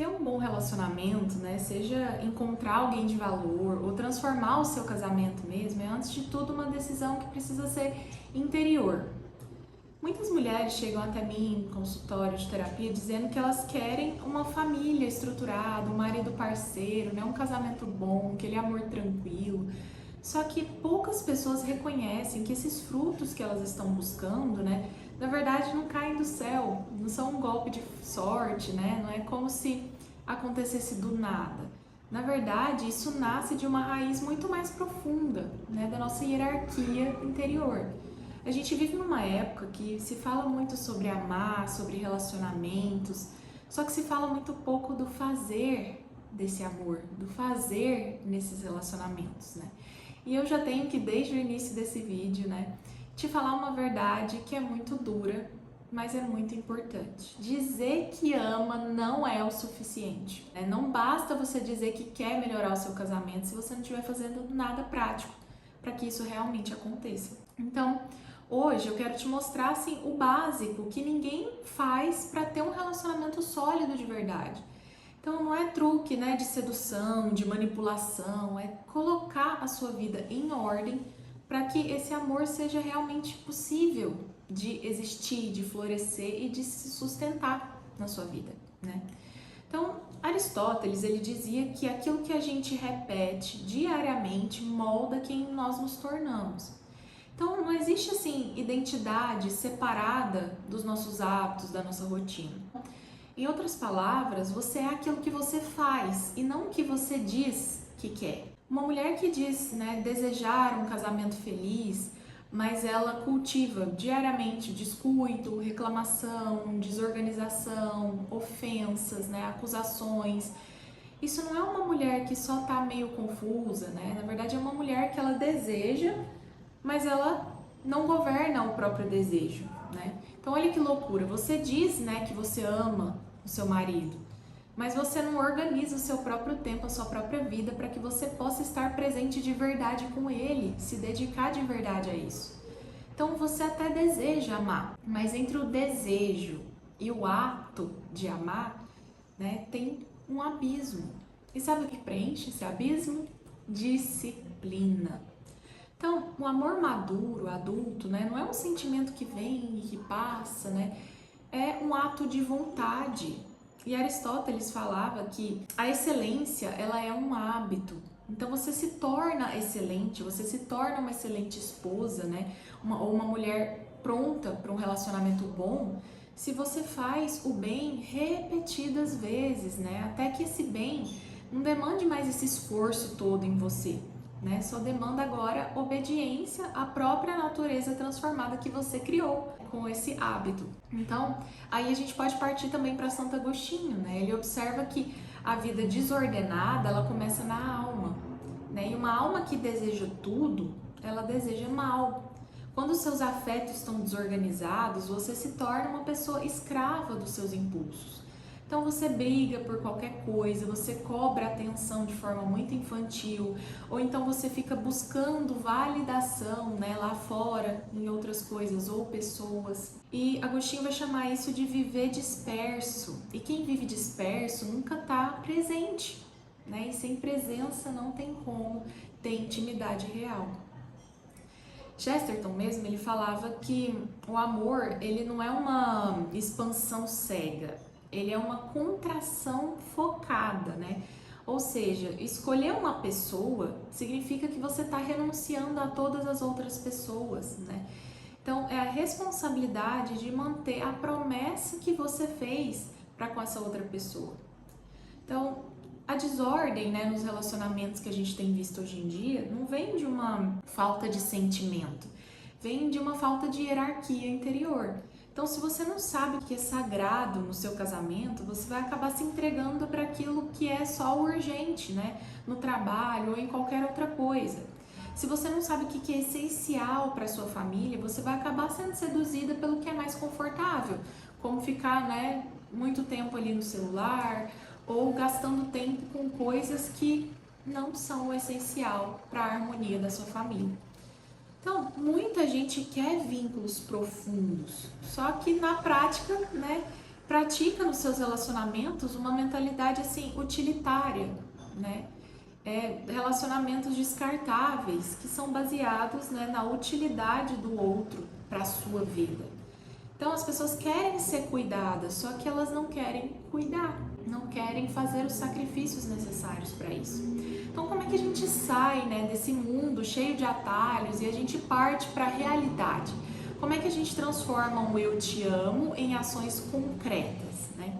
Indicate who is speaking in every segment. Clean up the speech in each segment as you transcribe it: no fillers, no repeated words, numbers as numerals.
Speaker 1: Ter um bom relacionamento, né, seja encontrar alguém de valor ou transformar o seu casamento mesmo, é antes de tudo uma decisão que precisa ser interior. Muitas mulheres chegam até mim em consultório de terapia dizendo que elas querem uma família estruturada, um marido parceiro, né, um casamento bom, aquele amor tranquilo. Só que poucas pessoas reconhecem que esses frutos que elas estão buscando, né, na verdade não caem do céu, não são um golpe de sorte, né, não é como se acontecesse do nada. Na verdade, isso nasce de uma raiz muito mais profunda, né, da nossa hierarquia interior. A gente vive numa época que se fala muito sobre amar, sobre relacionamentos, só que se fala muito pouco do fazer desse amor, do fazer nesses relacionamentos, né? E eu já tenho que, desde o início desse vídeo, né, te falar uma verdade que é muito dura, mas é muito importante. Dizer que ama não é o suficiente, né? Não basta você dizer que quer melhorar o seu casamento se você não estiver fazendo nada prático para que isso realmente aconteça. Então, hoje eu quero te mostrar assim o básico que ninguém faz para ter um relacionamento sólido de verdade. Então não é truque, né, de sedução, de manipulação, é colocar a sua vida em ordem para que esse amor seja realmente possível de existir, de florescer e de se sustentar na sua vida, né? Então, Aristóteles, ele dizia que aquilo que a gente repete diariamente molda quem nós nos tornamos. Então, não existe assim identidade separada dos nossos hábitos, da nossa rotina. Em outras palavras, você é aquilo que você faz e não o que você diz que quer. Uma mulher que diz, né, desejar um casamento feliz, mas ela cultiva diariamente descuido, reclamação, desorganização, ofensas, né, acusações. Isso não é uma mulher que só tá meio confusa, né? Na verdade, é uma mulher que ela deseja, mas ela não governa o próprio desejo, né? Então olha que loucura, você diz, né, que você ama o seu marido, mas você não organiza o seu próprio tempo, a sua própria vida para que você possa estar presente de verdade com ele, se dedicar de verdade a isso. Então você até deseja amar, mas entre o desejo e o ato de amar, né, tem um abismo. E sabe o que preenche esse abismo? Disciplina. Então, o amor maduro, adulto, né, não é um sentimento que vem e que passa, né? É um ato de vontade. E Aristóteles falava que a excelência, ela é um hábito. Então você se torna excelente, você se torna uma excelente esposa, né? Ou uma mulher pronta para um relacionamento bom, se você faz o bem repetidas vezes, né? Até que esse bem não demande mais esse esforço todo em você, né? Só demanda agora obediência à própria natureza transformada que você criou com esse hábito. Então, aí a gente pode partir também para Santo Agostinho, né? Ele observa que a vida desordenada, ela começa na alma, né? E uma alma que deseja tudo, ela deseja mal. Quando os seus afetos estão desorganizados, você se torna uma pessoa escrava dos seus impulsos. Então você briga por qualquer coisa, você cobra atenção de forma muito infantil, ou então você fica buscando validação, né, lá fora, em outras coisas ou pessoas. E Agostinho vai chamar isso de viver disperso. E quem vive disperso nunca está presente, né? E sem presença não tem como ter intimidade real. Chesterton mesmo, ele falava que o amor, ele não é uma expansão cega, ele é uma contração focada, né? Ou seja, escolher uma pessoa significa que você está renunciando a todas as outras pessoas, né? Então, é a responsabilidade de manter a promessa que você fez para com essa outra pessoa. Então, a desordem, né, nos relacionamentos que a gente tem visto hoje em dia não vem de uma falta de sentimento, vem de uma falta de hierarquia interior. Então, se você não sabe o que é sagrado no seu casamento, você vai acabar se entregando para aquilo que é só urgente, né, no trabalho ou em qualquer outra coisa. Se você não sabe o que é essencial para sua família, você vai acabar sendo seduzida pelo que é mais confortável, como ficar, né, muito tempo ali no celular ou gastando tempo com coisas que não são o essencial para a harmonia da sua família. Então, muita gente quer vínculos profundos, só que na prática, né, pratica nos seus relacionamentos uma mentalidade assim utilitária, né? Relacionamentos descartáveis que são baseados, né, na utilidade do outro para a sua vida. Então as pessoas querem ser cuidadas, só que elas não querem cuidar, não querem fazer os sacrifícios necessários para isso. Então como é que a gente sai, né, desse mundo cheio de atalhos e a gente parte para a realidade? Como é que a gente transforma um eu te amo em ações concretas, né?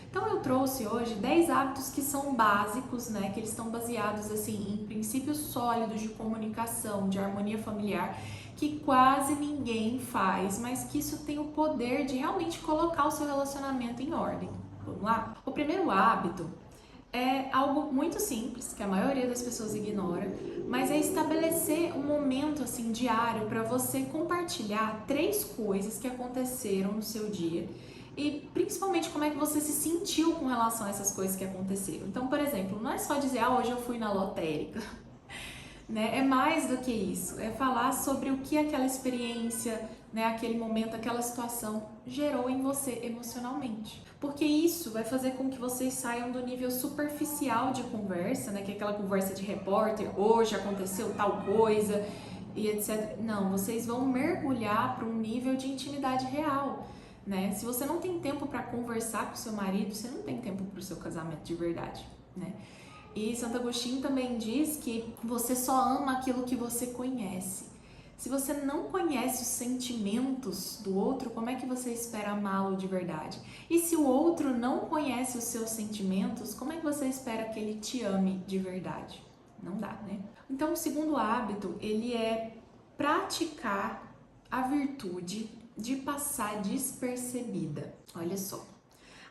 Speaker 1: Então eu trouxe hoje 10 hábitos que são básicos, né, que eles estão baseados assim em princípios sólidos de comunicação, de harmonia familiar, que quase ninguém faz, mas que isso tem o poder de realmente colocar o seu relacionamento em ordem. Vamos lá? O primeiro hábito é algo muito simples, que a maioria das pessoas ignora, mas é estabelecer um momento assim diário para você compartilhar 3 coisas que aconteceram no seu dia e principalmente como é que você se sentiu com relação a essas coisas que aconteceram. Então, por exemplo, não é só dizer, hoje eu fui na lotérica, né? É mais do que isso, é falar sobre o que aquela experiência, né, aquele momento, aquela situação gerou em você emocionalmente. Porque isso vai fazer com que vocês saiam do nível superficial de conversa, né, que é aquela conversa de repórter, hoje aconteceu tal coisa e etc. Não, vocês vão mergulhar para um nível de intimidade real. Né? Se você não tem tempo para conversar com seu marido, você não tem tempo para o seu casamento de verdade, né? E Santo Agostinho também diz que você só ama aquilo que você conhece. Se você não conhece os sentimentos do outro, como é que você espera amá-lo de verdade? E se o outro não conhece os seus sentimentos, como é que você espera que ele te ame de verdade? Não dá, né? Então, o segundo hábito, ele é praticar a virtude de passar despercebida. Olha só,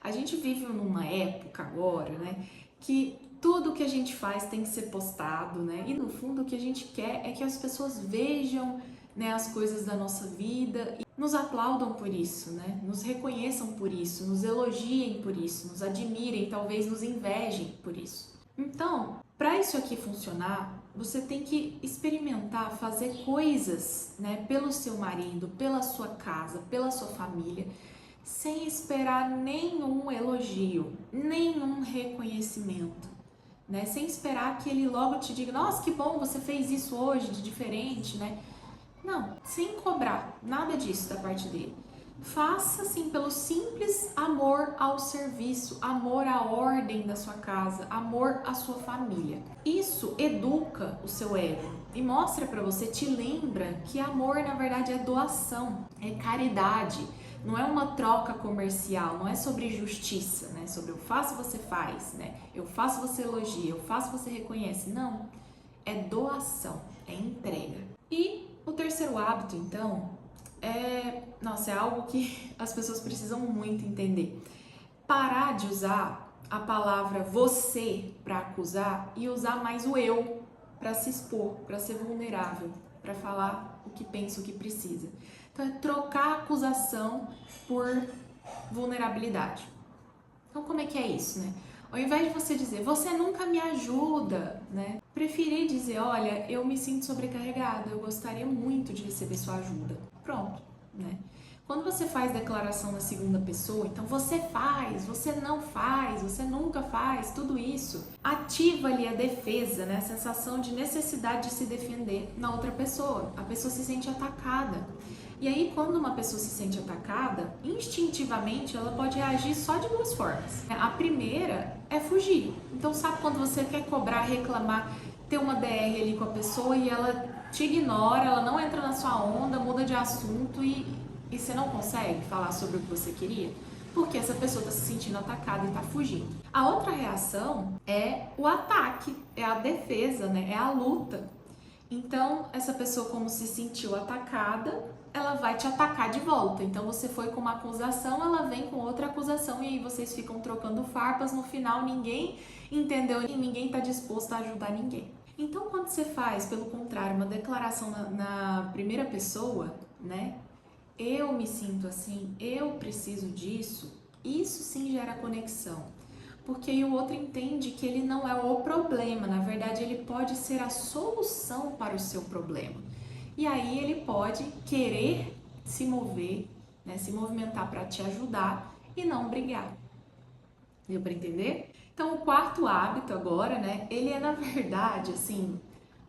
Speaker 1: a gente vive numa época agora, né, que tudo que a gente faz tem que ser postado, né, e no fundo o que a gente quer é que as pessoas vejam, né, as coisas da nossa vida e nos aplaudam por isso, né, nos reconheçam por isso, nos elogiem por isso, nos admirem, talvez nos invejem por isso. Então, para isso aqui funcionar, você tem que experimentar fazer coisas, né, pelo seu marido, pela sua casa, pela sua família, sem esperar nenhum elogio, nenhum reconhecimento, né? Sem esperar que ele logo te diga, nossa, que bom, você fez isso hoje de diferente, né? Não, sem cobrar nada disso da parte dele. Faça assim pelo simples amor ao serviço, amor à ordem da sua casa, amor à sua família. Isso educa o seu ego e mostra para você, te lembra que amor na verdade é doação, é caridade, não é uma troca comercial, não é sobre justiça, né? Sobre eu faço, você faz, né? Eu faço, você elogia, eu faço, você reconhece. Não, é doação, é entrega. E o terceiro hábito, então, é algo que as pessoas precisam muito entender. Parar de usar a palavra você para acusar e usar mais o eu para se expor, para ser vulnerável, para falar o que pensa, o que precisa. Então é trocar a acusação por vulnerabilidade. Então como é que é isso, né? Ao invés de você dizer, você nunca me ajuda, né? Preferir dizer, olha, eu me sinto sobrecarregada, eu gostaria muito de receber sua ajuda. Pronto, né? Quando você faz declaração na segunda pessoa, então você faz, você não faz, você nunca faz, tudo isso ativa ali a defesa, né? A sensação de necessidade de se defender na outra pessoa. A pessoa se sente atacada. E aí, quando uma pessoa se sente atacada, instintivamente ela pode reagir só de 2 formas. A primeira é fugir. Então, sabe quando você quer cobrar, reclamar, ter uma DR ali com a pessoa e ela te ignora, ela não entra na sua onda, muda de assunto e você não consegue falar sobre o que você queria? Porque essa pessoa está se sentindo atacada e está fugindo. A outra reação é o ataque, é a defesa, né? É a luta. Então, essa pessoa, como se sentiu atacada, ela vai te atacar de volta. Então, você foi com uma acusação, ela vem com outra acusação e aí vocês ficam trocando farpas. No final, ninguém entendeu e ninguém está disposto a ajudar ninguém. Então, quando você faz, pelo contrário, uma declaração na primeira pessoa, né? Eu me sinto assim, eu preciso disso, isso sim gera conexão. Porque aí o outro entende que ele não é o problema, na verdade ele pode ser a solução para o seu problema. E aí ele pode querer se mover, né, se movimentar para te ajudar e não brigar. Deu para entender? Então, o quarto hábito agora, né, ele é na verdade, assim,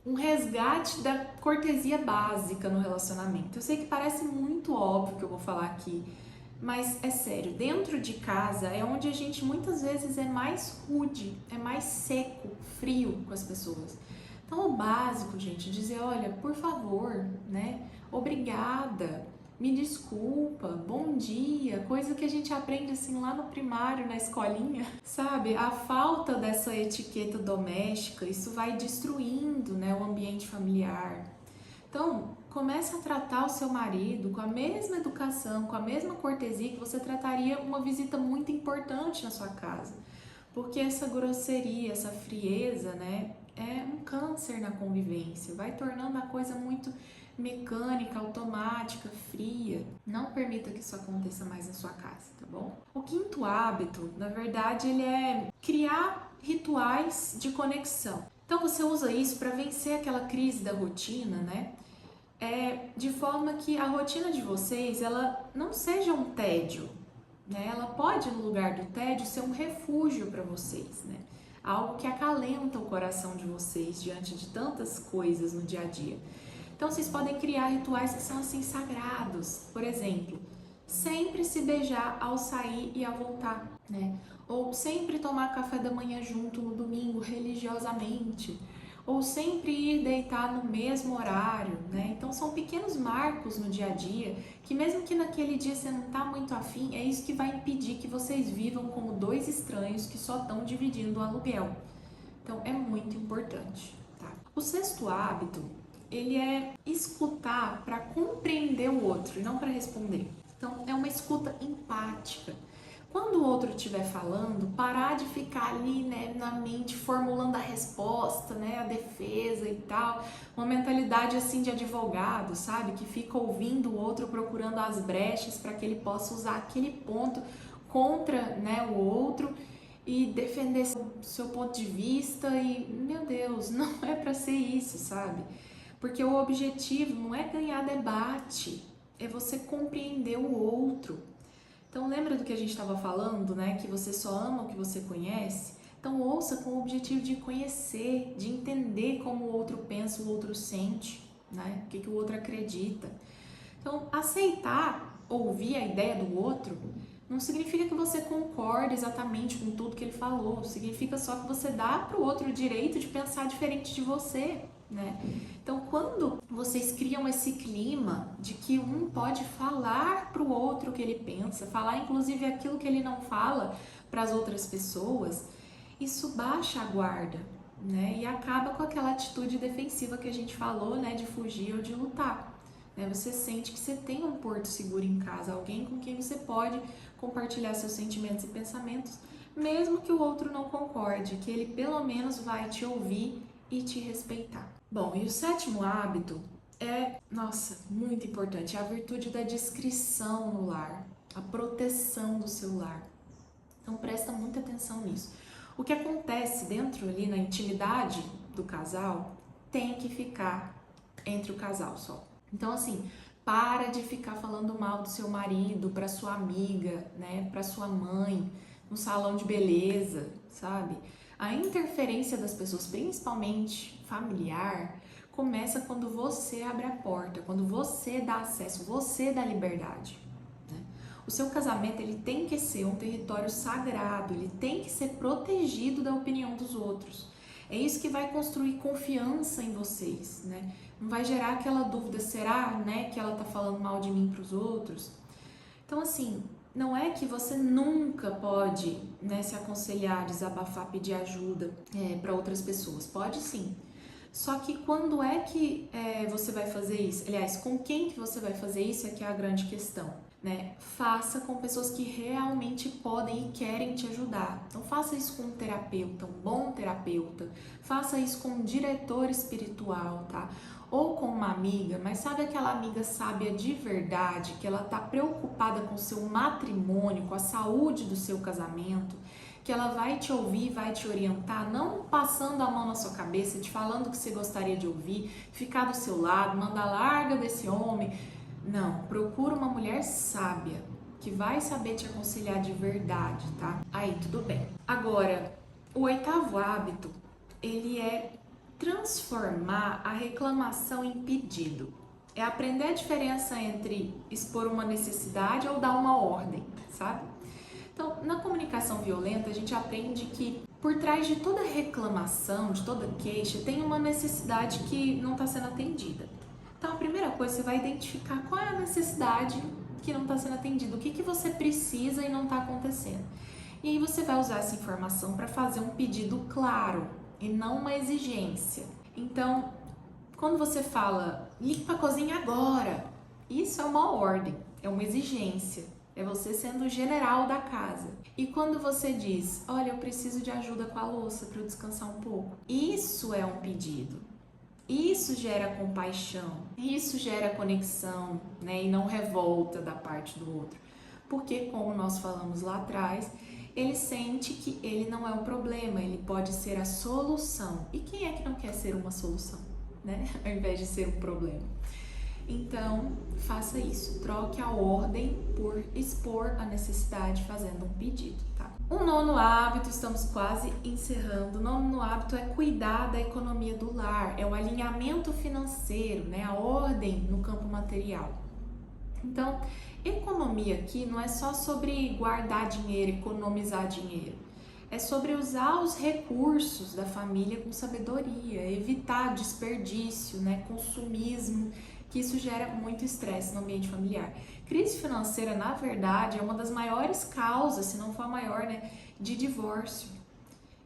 Speaker 1: um resgate da cortesia básica no relacionamento. Eu sei que parece muito óbvio que eu vou falar aqui, mas é sério, dentro de casa é onde a gente muitas vezes é mais rude, é mais seco, frio com as pessoas. Então, o básico, gente, dizer, olha, por favor, né? Obrigada, me desculpa, bom dia, coisa que a gente aprende assim lá no primário, na escolinha, sabe? A falta dessa etiqueta doméstica, isso vai destruindo, né, o ambiente familiar. Então, comece a tratar o seu marido com a mesma educação, com a mesma cortesia que você trataria uma visita muito importante na sua casa. Porque essa grosseria, essa frieza, né, é um câncer na convivência, vai tornando a coisa muito mecânica, automática, fria. Não permita que isso aconteça mais na sua casa, tá bom? O quinto hábito, na verdade, ele é criar rituais de conexão. Então você usa isso para vencer aquela crise da rotina, né? De forma que a rotina de vocês ela não seja um tédio, né? Ela pode, no lugar do tédio, ser um refúgio para vocês, né? Algo que acalenta o coração de vocês diante de tantas coisas no dia a dia. Então vocês podem criar rituais que são assim sagrados. Por exemplo, sempre se beijar ao sair e ao voltar, né? Ou sempre tomar café da manhã junto no domingo, religiosamente. Ou sempre ir deitar no mesmo horário, né? Então são pequenos marcos no dia a dia que mesmo que naquele dia você não tá muito afim, é isso que vai impedir que vocês vivam como dois estranhos que só estão dividindo o aluguel. Então é muito importante, tá? O sexto hábito, ele é escutar para compreender o outro e não para responder. Então é uma escuta empática. Quando o outro estiver falando, parar de ficar ali, né, na mente formulando a resposta, né, a defesa e tal, uma mentalidade assim de advogado, sabe, que fica ouvindo o outro procurando as brechas para que ele possa usar aquele ponto contra, né, o outro e defender seu ponto de vista e, meu Deus, não é para ser isso, sabe? Porque o objetivo não é ganhar debate, é você compreender o outro. Então lembra do que a gente estava falando, né? Que você só ama o que você conhece? Então ouça com o objetivo de conhecer, de entender como o outro pensa, o outro sente, né? O que o outro acredita. Então aceitar, ouvir a ideia do outro, não significa que você concorda exatamente com tudo que ele falou. Significa só que você dá para o outro o direito de pensar diferente de você, né? Então, quando vocês criam esse clima de que um pode falar para o outro o que ele pensa, falar inclusive aquilo que ele não fala para as outras pessoas, isso baixa a guarda, né? E acaba com aquela atitude defensiva que a gente falou, né? De fugir ou de lutar. Né? Você sente que você tem um porto seguro em casa, alguém com quem você pode compartilhar seus sentimentos e pensamentos, mesmo que o outro não concorde, que ele pelo menos vai te ouvir e te respeitar. Bom, e o sétimo hábito é, nossa, muito importante, é a virtude da discrição no lar, a proteção do seu lar. Então presta muita atenção nisso. O que acontece dentro ali na intimidade do casal tem que ficar entre o casal só. Então assim, para de ficar falando mal do seu marido para sua amiga, né, para sua mãe, no salão de beleza, sabe? A interferência das pessoas, principalmente familiar, começa quando você abre a porta, quando você dá acesso, você dá liberdade. Né? O seu casamento ele tem que ser um território sagrado, ele tem que ser protegido da opinião dos outros. É isso que vai construir confiança em vocês, né? Não vai gerar aquela dúvida, será, né, que ela tá falando mal de mim para os outros? Então, assim, não é que você nunca pode, né, se aconselhar, desabafar, pedir ajuda para outras pessoas. Pode sim. Só que quando é que você vai fazer isso? Aliás, com quem que você vai fazer isso é que é a grande questão, né? Faça com pessoas que realmente podem e querem te ajudar. Então faça isso com um terapeuta, um bom terapeuta. Faça isso com um diretor espiritual, tá? Ou com uma amiga, mas sabe aquela amiga sábia de verdade, que ela tá preocupada com o seu matrimônio, com a saúde do seu casamento, que ela vai te ouvir, vai te orientar, não passando a mão na sua cabeça, te falando o que você gostaria de ouvir, ficar do seu lado, mandar larga desse homem. Não, procura uma mulher sábia, que que vai saber te aconselhar de verdade, tá? Aí tudo bem. Agora, o 8º hábito, ele é transformar a reclamação em pedido. É aprender a diferença entre expor uma necessidade ou dar uma ordem, sabe? Então, na comunicação violenta, a gente aprende que por trás de toda reclamação, de toda queixa, tem uma necessidade que não está sendo atendida. Então, a primeira coisa, você vai identificar qual é a necessidade que não está sendo atendida, o que você precisa e não está acontecendo. E aí você vai usar essa informação para fazer um pedido claro e não uma exigência. Então, quando você fala, limpa a cozinha agora, isso é uma ordem, é uma exigência, é você sendo o general da casa. E quando você diz, olha, eu preciso de ajuda com a louça para eu descansar um pouco, isso é um pedido. Isso gera compaixão, isso gera conexão, né? E não revolta da parte do outro. Porque, como nós falamos lá atrás, ele sente que ele não é o problema, ele pode ser a solução. E quem é que não quer ser uma solução, né? Ao invés de ser um problema. Então, faça isso. Troque a ordem por expor a necessidade fazendo um pedido, tá? O 9º hábito, estamos quase encerrando. O 9º hábito é cuidar da economia do lar, é o alinhamento financeiro, né? A ordem no campo material. Então, economia aqui não é só sobre guardar dinheiro, economizar dinheiro. É sobre usar os recursos da família com sabedoria, evitar desperdício, né? Consumismo, que isso gera muito estresse no ambiente familiar. Crise financeira, na verdade, é uma das maiores causas, se não for a maior, né, de divórcio.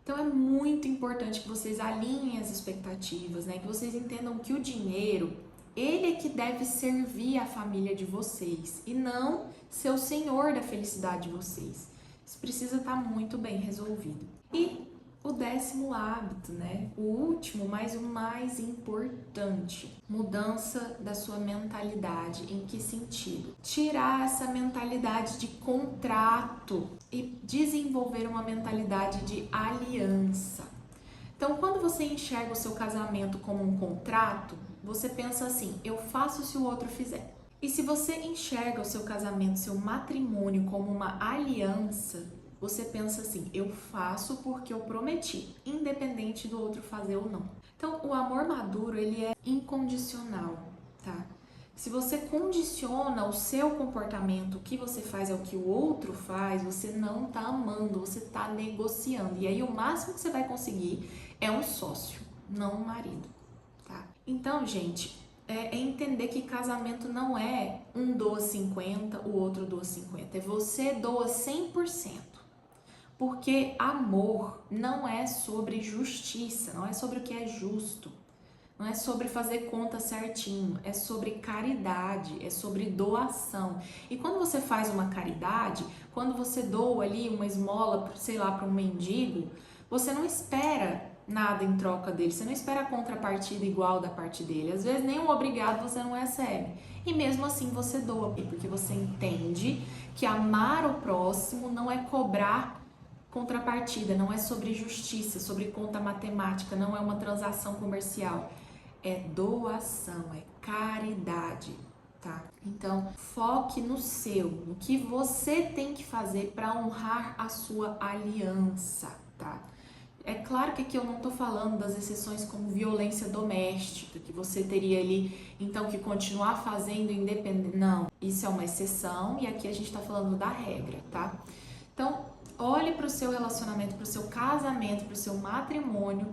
Speaker 1: Então é muito importante que vocês alinhem as expectativas, né, que vocês entendam que o dinheiro, ele é que deve servir a família de vocês e não ser o senhor da felicidade de vocês. Isso precisa estar muito bem resolvido. E o 10º hábito, né? O último, mas o mais importante. Mudança da sua mentalidade. Em que sentido? Tirar essa mentalidade de contrato e desenvolver uma mentalidade de aliança. Então, quando você enxerga o seu casamento como um contrato, você pensa assim, eu faço se o outro fizer. E se você enxerga o seu casamento, seu matrimônio como uma aliança, você pensa assim, eu faço porque eu prometi, independente do outro fazer ou não. Então, o amor maduro, ele é incondicional, tá? Se você condiciona o seu comportamento, o que você faz é o que o outro faz, você não tá amando, você tá negociando. E aí, o máximo que você vai conseguir é um sócio, não um marido, tá? Então, gente, é entender que casamento não é um doa 50, o outro doa 50. É você doa 100%. Porque amor não é sobre justiça, não é sobre o que é justo, não é sobre fazer conta certinho, é sobre caridade, é sobre doação. E quando você faz uma caridade, quando você doa ali uma esmola, sei lá, para um mendigo, você não espera nada em troca dele, você não espera a contrapartida igual da parte dele. Às vezes nem um obrigado você não recebe. E mesmo assim você doa, porque você entende que amar o próximo não é cobrar contrapartida, não é sobre justiça, sobre conta matemática, não é uma transação comercial, é doação, é caridade, tá? Então, foque no seu, no que você tem que fazer para honrar a sua aliança, tá? É claro que aqui eu não tô falando das exceções como violência doméstica, que você teria ali, então, que continuar fazendo independente. Não, isso é uma exceção e aqui a gente tá falando da regra, tá? Então, olhe para o seu relacionamento, para o seu casamento, para o seu matrimônio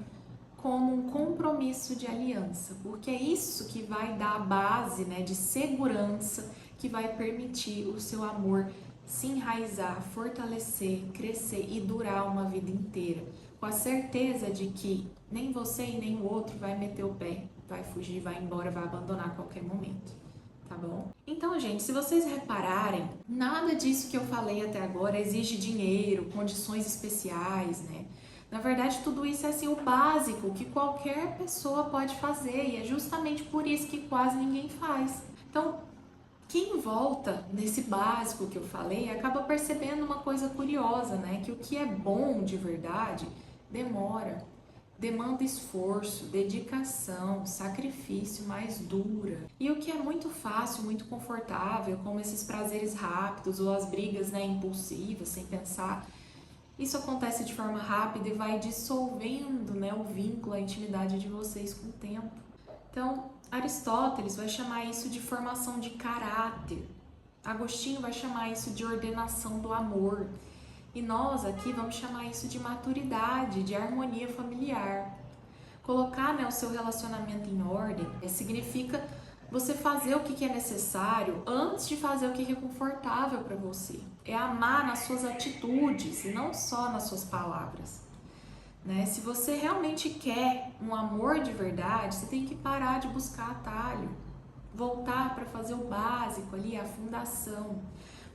Speaker 1: como um compromisso de aliança, porque é isso que vai dar a base, né, de segurança, que vai permitir o seu amor se enraizar, fortalecer, crescer e durar uma vida inteira, com a certeza de que nem você e nem o outro vai meter o pé, vai fugir, vai embora, vai abandonar a qualquer momento. Tá bom? Então, gente, se vocês repararem, nada disso que eu falei até agora exige dinheiro, condições especiais, né? Na verdade, tudo isso é assim o básico que qualquer pessoa pode fazer e é justamente por isso que quase ninguém faz. Então, quem volta nesse básico que eu falei acaba percebendo uma coisa curiosa, né? Que o que é bom de verdade demora. demanda esforço, dedicação, sacrifício, mais dura. E o que é muito fácil, muito confortável, como esses prazeres rápidos ou as brigas, né, impulsivas, sem pensar, isso acontece de forma rápida e vai dissolvendo, né, o vínculo, a intimidade de vocês com o tempo. Então, Aristóteles vai chamar isso de formação de caráter. Agostinho vai chamar isso de ordenação do amor. E nós aqui vamos chamar isso de maturidade, de harmonia familiar. Colocar, né, o seu relacionamento em ordem significa você fazer o que é necessário antes de fazer o que é confortável para você. É amar nas suas atitudes e não só nas suas palavras. Né? Se você realmente quer um amor de verdade, você tem que parar de buscar atalho. Voltar para fazer o básico ali, a fundação.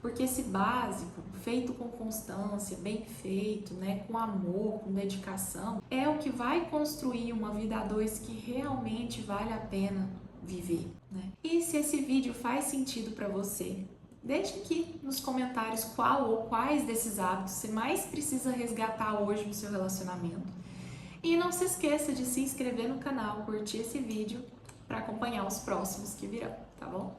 Speaker 1: Porque esse básico, feito com constância, bem feito, né, com amor, com dedicação, é o que vai construir uma vida a dois que realmente vale a pena viver, né? E se esse vídeo faz sentido para você, deixe aqui nos comentários qual ou quais desses hábitos você mais precisa resgatar hoje no seu relacionamento. E não se esqueça de se inscrever no canal, curtir esse vídeo para acompanhar os próximos que virão, tá bom?